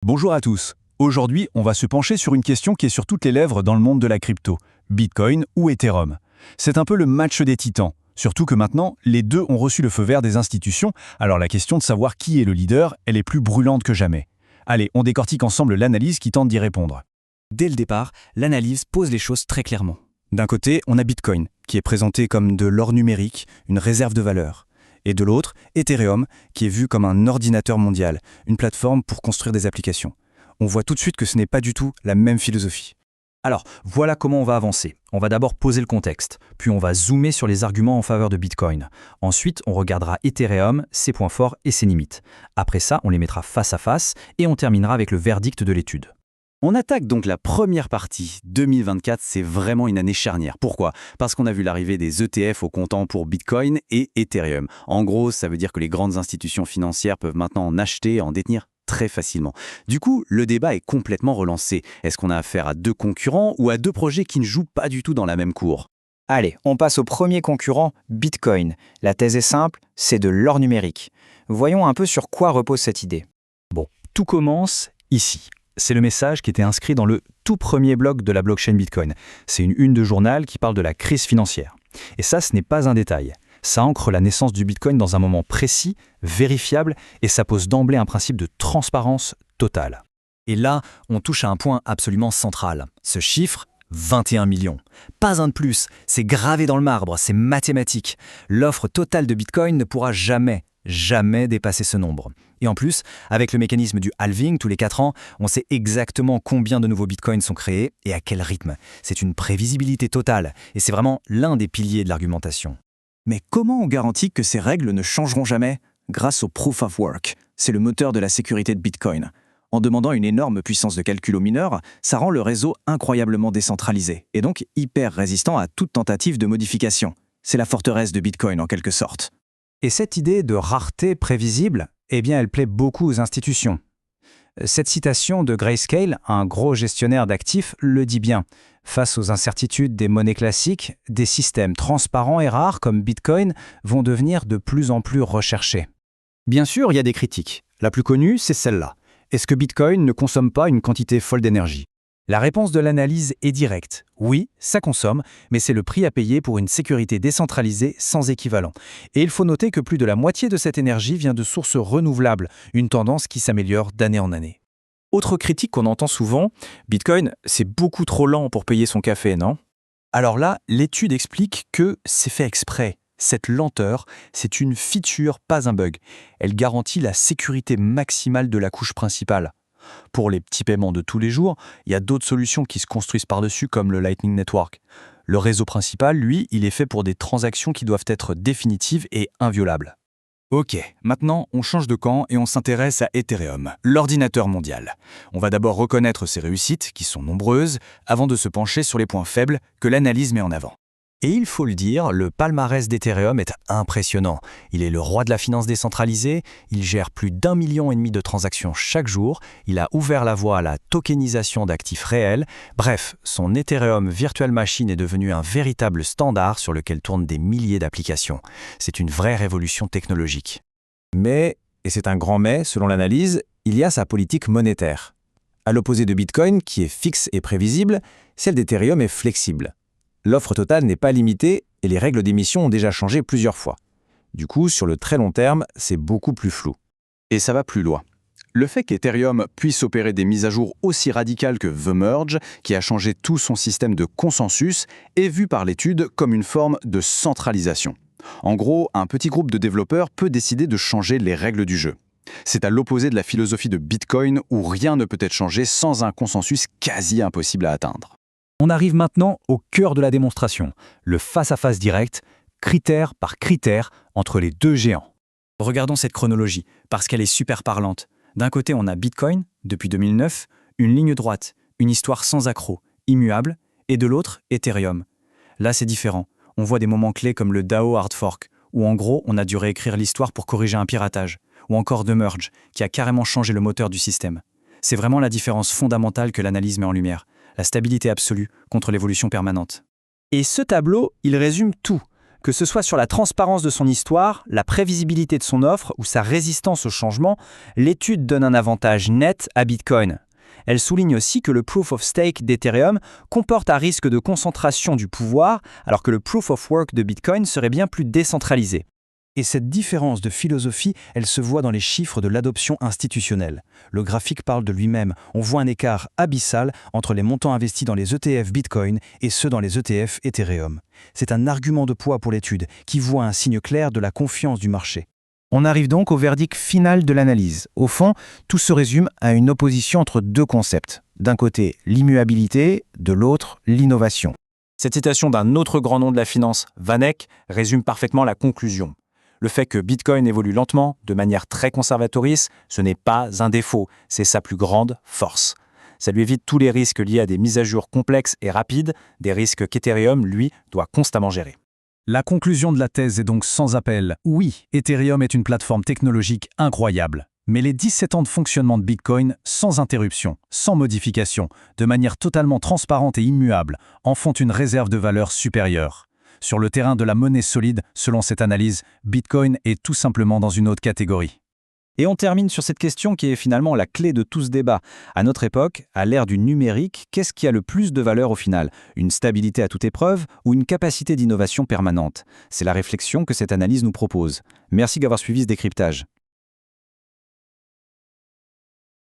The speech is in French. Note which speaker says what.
Speaker 1: Bonjour à tous. Aujourd'hui, on va se pencher sur une question qui est sur toutes les lèvres dans le monde de la crypto. Bitcoin ou Ethereum? C'est un peu le match des titans. Surtout que maintenant, les deux ont reçu le feu vert des institutions, alors la question de savoir qui est le leader, elle est plus brûlante que jamais. Allez, on décortique ensemble l'analyse qui tente d'y répondre.
Speaker 2: Dès le départ, l'analyse pose les choses très clairement. D'un côté, on a Bitcoin, qui est présenté comme de l'or numérique, une réserve de valeur. Et de l'autre, Ethereum, qui est vu comme un ordinateur mondial, une plateforme pour construire des applications. On voit tout de suite que ce n'est pas du tout la même philosophie.
Speaker 3: Alors, voilà comment on va avancer. On va d'abord poser le contexte, puis on va zoomer sur les arguments en faveur de Bitcoin. Ensuite, on regardera Ethereum, ses points forts et ses limites. Après ça, on les mettra face à face et on terminera avec le verdict de l'étude.
Speaker 2: On attaque donc la première partie. 2024, c'est vraiment une année charnière. Pourquoi? Parce qu'on a vu l'arrivée des ETF au comptant pour Bitcoin et Ethereum. En gros, ça veut dire que les grandes institutions financières peuvent maintenant en acheter, en détenir très facilement. Du coup, le débat est complètement relancé. Est-ce qu'on a affaire à deux concurrents ou à deux projets qui ne jouent pas du tout dans la même cour?
Speaker 4: Allez, on passe au premier concurrent, Bitcoin. La thèse est simple, c'est de l'or numérique. Voyons un peu sur quoi repose cette idée.
Speaker 3: Bon, tout commence ici. C'est le message qui était inscrit dans le tout premier blog de la blockchain Bitcoin. C'est une une de journal qui parle de la crise financière. Et ça, ce n'est pas un détail. Ça ancre la naissance du Bitcoin dans un moment précis, vérifiable, et ça pose d'emblée un principe de transparence totale.
Speaker 2: Et là, on touche à un point absolument central. Ce chiffre, 21 millions. Pas un de plus, c'est gravé dans le marbre, c'est mathématique. L'offre totale de Bitcoin ne pourra jamais dépasser ce nombre. Et en plus, avec le mécanisme du halving tous les 4 ans, on sait exactement combien de nouveaux bitcoins sont créés et à quel rythme. C'est une prévisibilité totale et c'est vraiment l'un des piliers de l'argumentation.
Speaker 5: Mais comment on garantit que ces règles ne changeront jamais? Grâce au Proof of Work, c'est le moteur de la sécurité de Bitcoin. En demandant une énorme puissance de calcul aux mineurs, ça rend le réseau incroyablement décentralisé et donc hyper résistant à toute tentative de modification. C'est la forteresse de Bitcoin en quelque sorte.
Speaker 3: Et cette idée de rareté prévisible, eh bien, elle plaît beaucoup aux institutions. Cette citation de Grayscale, un gros gestionnaire d'actifs, le dit bien. Face aux incertitudes des monnaies classiques, des systèmes transparents et rares comme Bitcoin vont devenir de plus en plus recherchés. Bien sûr, il y a des critiques. La plus connue, c'est celle-là. Est-ce que Bitcoin ne consomme pas une quantité folle d'énergie? La réponse de l'analyse est directe. Oui, ça consomme, mais c'est le prix à payer pour une sécurité décentralisée sans équivalent. Et il faut noter que plus de la moitié de cette énergie vient de sources renouvelables, une tendance qui s'améliore d'année en année.
Speaker 6: Autre critique qu'on entend souvent, Bitcoin, c'est beaucoup trop lent pour payer son café, non? Alors là, l'étude explique que c'est fait exprès. Cette lenteur, c'est une feature, pas un bug. Elle garantit la sécurité maximale de la couche principale. Pour les petits paiements de tous les jours, il y a d'autres solutions qui se construisent par-dessus comme le Lightning Network. Le réseau principal, lui, il est fait pour des transactions qui doivent être définitives et inviolables.
Speaker 5: Ok, maintenant on change de camp et on s'intéresse à Ethereum, l'ordinateur mondial. On va d'abord reconnaître ses réussites, qui sont nombreuses, avant de se pencher sur les points faibles que l'analyse met en avant.
Speaker 2: Et il faut le dire, le palmarès d'Ethereum est impressionnant. Il est le roi de la finance décentralisée, il gère plus d'1,5 million de transactions chaque jour, il a ouvert la voie à la tokenisation d'actifs réels. Bref, son Ethereum Virtual Machine est devenu un véritable standard sur lequel tournent des milliers d'applications. C'est une vraie révolution technologique.
Speaker 5: Mais, et c'est un grand mais selon l'analyse, il y a sa politique monétaire. À l'opposé de Bitcoin, qui est fixe et prévisible, celle d'Ethereum est flexible. L'offre totale n'est pas limitée et les règles d'émission ont déjà changé plusieurs fois. Du coup, sur le très long terme, c'est beaucoup plus flou.
Speaker 7: Et ça va plus loin. Le fait qu'Ethereum puisse opérer des mises à jour aussi radicales que The Merge, qui a changé tout son système de consensus, est vu par l'étude comme une forme de centralisation. En gros, un petit groupe de développeurs peut décider de changer les règles du jeu. C'est à l'opposé de la philosophie de Bitcoin où rien ne peut être changé sans un consensus quasi impossible à atteindre.
Speaker 3: On arrive maintenant au cœur de la démonstration, le face-à-face direct, critère par critère, entre les deux géants.
Speaker 2: Regardons cette chronologie, parce qu'elle est super parlante. D'un côté, on a Bitcoin, depuis 2009, une ligne droite, une histoire sans accroc, immuable, et de l'autre, Ethereum. Là, c'est différent. On voit des moments clés comme le DAO Hard Fork, où en gros, on a dû réécrire l'histoire pour corriger un piratage, ou encore The Merge, qui a carrément changé le moteur du système. C'est vraiment la différence fondamentale que l'analyse met en lumière. La stabilité absolue contre l'évolution permanente.
Speaker 6: Et ce tableau, il résume tout.
Speaker 2: Que ce soit sur la transparence de son histoire, la prévisibilité de son offre ou sa résistance au changement, l'étude donne un avantage net à Bitcoin. Elle souligne aussi que le Proof of Stake d'Ethereum comporte un risque de concentration du pouvoir, alors que le Proof of Work de Bitcoin serait bien plus décentralisé.
Speaker 3: Et cette différence de philosophie, elle se voit dans les chiffres de l'adoption institutionnelle. Le graphique parle de lui-même. On voit un écart abyssal entre les montants investis dans les ETF Bitcoin et ceux dans les ETF Ethereum. C'est un argument de poids pour l'étude, qui voit un signe clair de la confiance du marché. On arrive donc au verdict final de l'analyse. Au fond, tout se résume à une opposition entre deux concepts. D'un côté, l'immuabilité, de l'autre, l'innovation.
Speaker 6: Cette citation d'un autre grand nom de la finance, Van Eck, résume parfaitement la conclusion. Le fait que Bitcoin évolue lentement, de manière très conservatrice, ce n'est pas un défaut, c'est sa plus grande force. Ça lui évite tous les risques liés à des mises à jour complexes et rapides, des risques qu'Ethereum, lui, doit constamment gérer.
Speaker 1: La conclusion de la thèse est donc sans appel. Oui, Ethereum est une plateforme technologique incroyable. Mais les 17 ans de fonctionnement de Bitcoin, sans interruption, sans modification, de manière totalement transparente et immuable, en font une réserve de valeur supérieure. Sur le terrain de la monnaie solide, selon cette analyse, Bitcoin est tout simplement dans une autre catégorie.
Speaker 4: Et on termine sur cette question qui est finalement la clé de tout ce débat. À notre époque, à l'ère du numérique, qu'est-ce qui a le plus de valeur au final? Une stabilité à toute épreuve ou une capacité d'innovation permanente? C'est la réflexion que cette analyse nous propose. Merci d'avoir suivi ce décryptage.